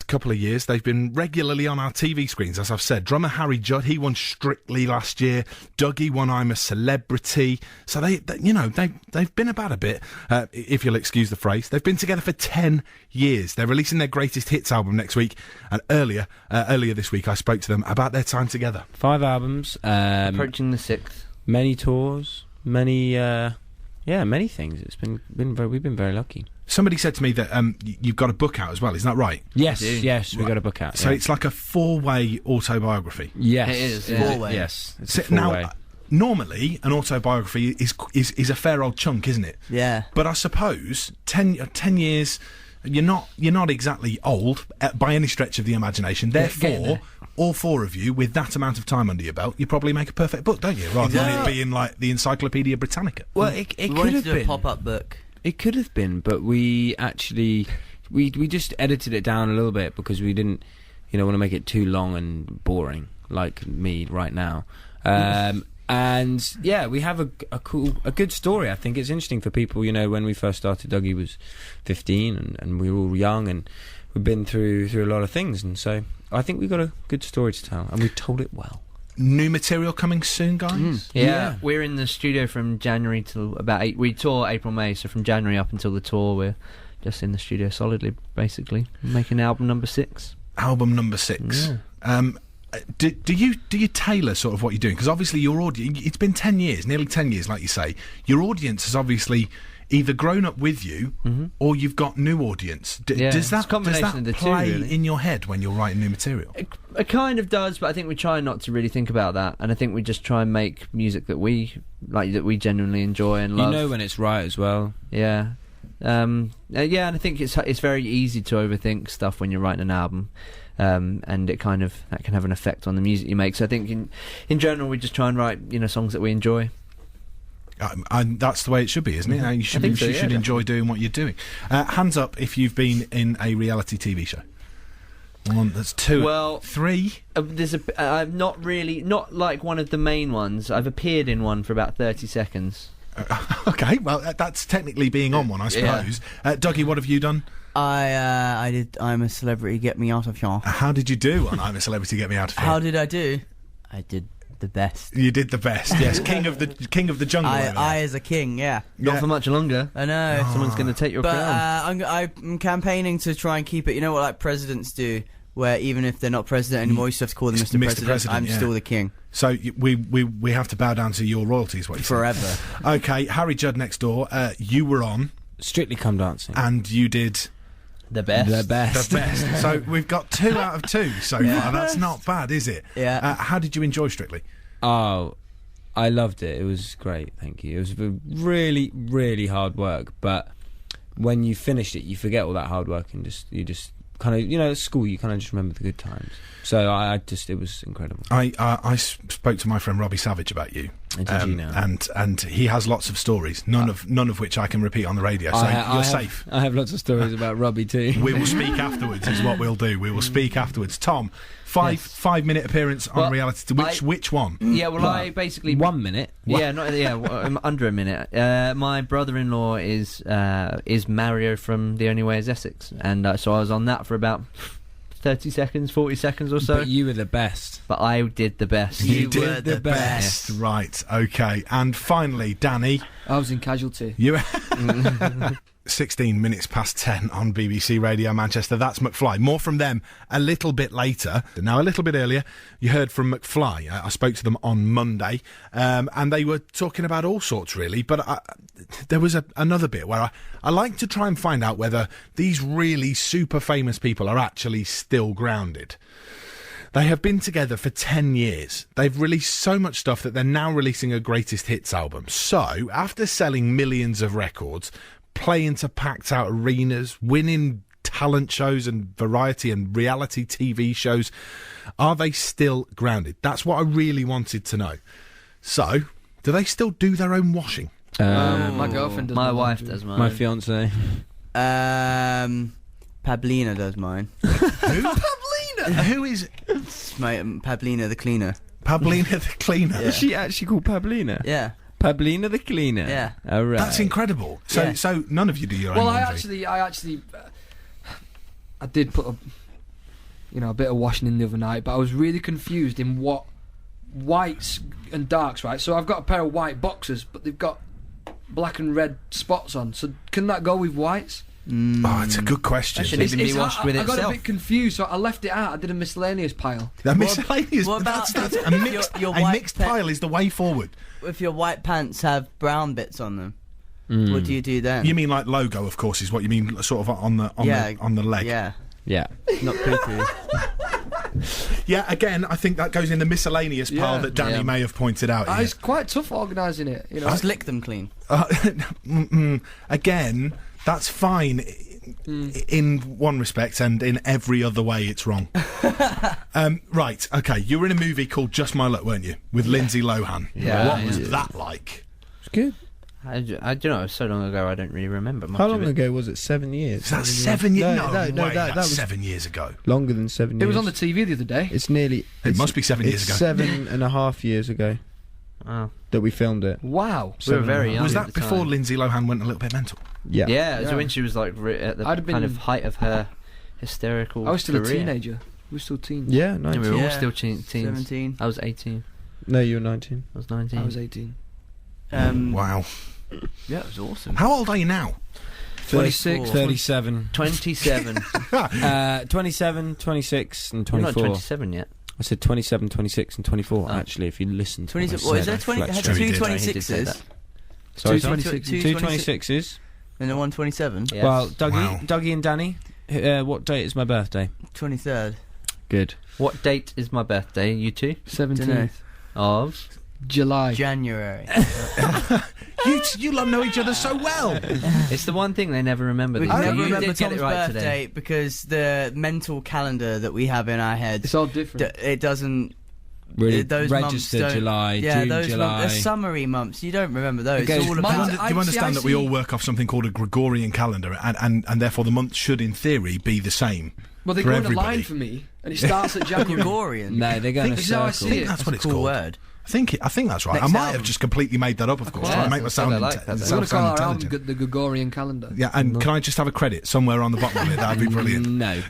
couple of years. They've been regularly on our TV screens, as I've said. Drummer Harry Judd, he won Strictly last year. Dougie won I'm a Celebrity. So they've been about a bit, if you'll excuse the phrase. They've been together for 10 years. They're releasing their greatest hits album next week. And earlier this week, I spoke to them about their time together. 5 albums. Approaching the 6th. Many tours. Many things. We've been very lucky. Somebody said to me that you've got a book out as well, isn't that right? Yes, we've got a book out. So it's like a 4-way autobiography. Yes. It is. Yeah. 4-way. Yes. It's So a 4-way. now, normally, an autobiography is a fair old chunk, isn't it? Yeah. But I suppose 10 years, you're not exactly old by any stretch of the imagination. Therefore, all 4 of you, with that amount of time under your belt, you probably make a perfect book, don't you? Rather than it being like the Encyclopedia Britannica. Well, it We could wanted have to do been a pop-up book. It could have been, but we actually we just edited it down a little bit because we didn't, want to make it too long and boring like me right now. And yeah, we have a good story. I think it's interesting for people. When we first started, Dougie was 15, and we were all young, and we've been through a lot of things, and so I think we've got a good story to tell, and we've told it well. New material coming soon, guys? Yeah, we're in the studio from January till about we tour April, May, so from January up until the tour, we're just in the studio solidly, basically, making album number 6. Album number 6. Yeah. Do you tailor sort of what you're doing? Because obviously your audience, it's been 10 years, nearly 10 years, like you say. Your audience has obviously either grown up with you or you've got new audience. Does that of the play two, really. in your head when you're writing new material? It kind of does, but I think we try not to really think about that, and I think we just try and make music that we like, that we genuinely enjoy and love. When it's right as well. Yeah. And I think it's very easy to overthink stuff when you're writing an album, and that can have an effect on the music you make. So I think in general we just try and write songs that we enjoy. And that's the way it should be, isn't it? You should enjoy doing what you're doing. Hands up if you've been in a reality TV show. 1, that's 2. Well, 3. I've not like one of the main ones. I've appeared in one for about 30 seconds. Okay, well that's technically being on one, I suppose. Dougie, what have you done? I did I'm a Celebrity, Get Me Out of Here. How did you do on I'm a Celebrity, Get Me Out of Here? How did I do? I did the best. You did the best, yes. King of the jungle. I as a king, yeah. Not for much longer. I know. Someone's going to take your crown. I'm campaigning to try and keep it. You know what, like presidents do, where even if they're not president anymore, you still have to call them Mr. President. I'm still the king. So we have to bow down to your royalties, what you forever. Say. Okay, Harry Judd next door. You were on Strictly Come Dancing, and you did the best. The best. So we've got 2 out of 2 so far. That's not bad, is it? Yeah. How did you enjoy Strictly? Oh, I loved it. It was great. Thank you. It was really, really hard work, but when you finished it, you forget all that hard work and you just kind of, at school, you kind of just remember the good times. So it was incredible. I spoke to my friend Robbie Savage about you. And he has lots of stories, none of which I can repeat on the radio. So you're safe. I have lots of stories about Robbie too. We will speak afterwards. Is what we'll do. We will speak afterwards. Tom, 5-minute appearance on reality. Which one? Yeah, well, I basically 1 minute. Under a minute. My brother-in-law is Mario from The Only Way Is Essex, and so I was on that for about 30 seconds, 40 seconds or so. But you were the best. But I did the best. You did the best. Right, okay. And finally, Danny. I was in Casualty. You 16 minutes past 10 on BBC Radio Manchester. That's McFly. More from them a little bit later. Now, a little bit earlier, you heard from McFly. I spoke to them on Monday, and they were talking about all sorts, really. But there was another bit where I like to try and find out whether these really super famous people are actually still grounded. They have been together for 10 years. They've released so much stuff that they're now releasing a greatest hits album. So, after selling millions of records, playing to packed out arenas, winning talent shows and variety and reality TV shows, are they still grounded? That's what I really wanted to know. So, do they still do their own washing? My girlfriend does. My wife does mine. My fiance. Pablina does mine. Who? Pablina? Who is? It's my Pablina the cleaner. Pablina the cleaner? Yeah. Is she actually called Pablina? Yeah. Pablina the cleaner. Yeah. All right. That's incredible. So none of you do your own Well, laundry. I did put a bit of washing in the other night, but I was really confused in what whites and darks, right? So I've got a pair of white boxers, but they've got black and red spots on. So can that go with whites? Oh, it's a good question. That should even be washed with I got a itself. bit confused, so I left it out. I did a miscellaneous pile. That miscellaneous. what about that's if a mixed, your a white mixed pile is the way forward. If your white pants have brown bits on them, what do you do then? You mean like logo, of course, is what you mean, sort of on the leg. Yeah, Yeah. not poo-poo. Yeah, again, I think that goes in the miscellaneous pile Yeah. that Danny may have pointed out. It's quite tough organising it, Just lick them clean. Again, that's fine in one respect, and in every other way it's wrong. Right, okay, you were in a movie called Just My Luck, weren't you? With Lindsay Lohan. Yeah. What was that like? It's good. I don't know. It was so long ago, I don't really remember much How of long it. ago was it? 7 years. Is that 7 years? No, No, no, way, that that's was 7 years ago. longer than 7 years. It was on the TV the other day. It's nearly. It must be 7 years it's ago. 7.5 years ago Oh. that we filmed it. Wow. We were very 7.5. young. Was at that the before time. Lindsay Lohan went a little bit mental? Yeah. Yeah, Yeah. so when she was like at the I'd have kind been- of height of her hysterical I was still a career. teenager. We were still teens. Yeah, And 19. we were all Yeah. still teens. 17. I was 18. No, you were 19. I was 19. I was 18. Wow. Yeah, it was awesome. How old are you now? 26, 37. 27. 27, 26 and You're not 24. 27 yet. I said 27, 26 and 24, Oh. actually, if you listen to 20, what I what is said, there? 20, I had flexed. He two did. Sorry, he did say 26s that. Sorry, Two sir? 26s. Two 26s. and a 127. Yes. Well, Dougie, Wow. Dougie and Danny, what date is my birthday? 23rd. Good. What date is my birthday? You two? 17th. Of? July. January. You lot know each other so well. It's the one thing they never remember. We these can days. never You remember did get Tom's it right birthday today. because the mental calendar that we have in our heads, It's all different. it doesn't. Really Those months register don't- July, Yeah, June, those July. months, the summery months. You don't remember those. Okay, It's all mine- about. Do you understand that we all see- work off something called a Gregorian calendar, and therefore the month should, in theory, be the same? Well, they for go in a everybody. line for me, and it starts at January. Gregorian. No, they're going Think to this is how I circle. see it. That's what it's cool called. word. I think that's right. Next I might album. have just completely made that up, of course, Yeah, trying to make that's myself what I like that. We're going to call our album the Gregorian calendar. Yeah, and can I just have a credit somewhere on the bottom of it? That'd be brilliant. No.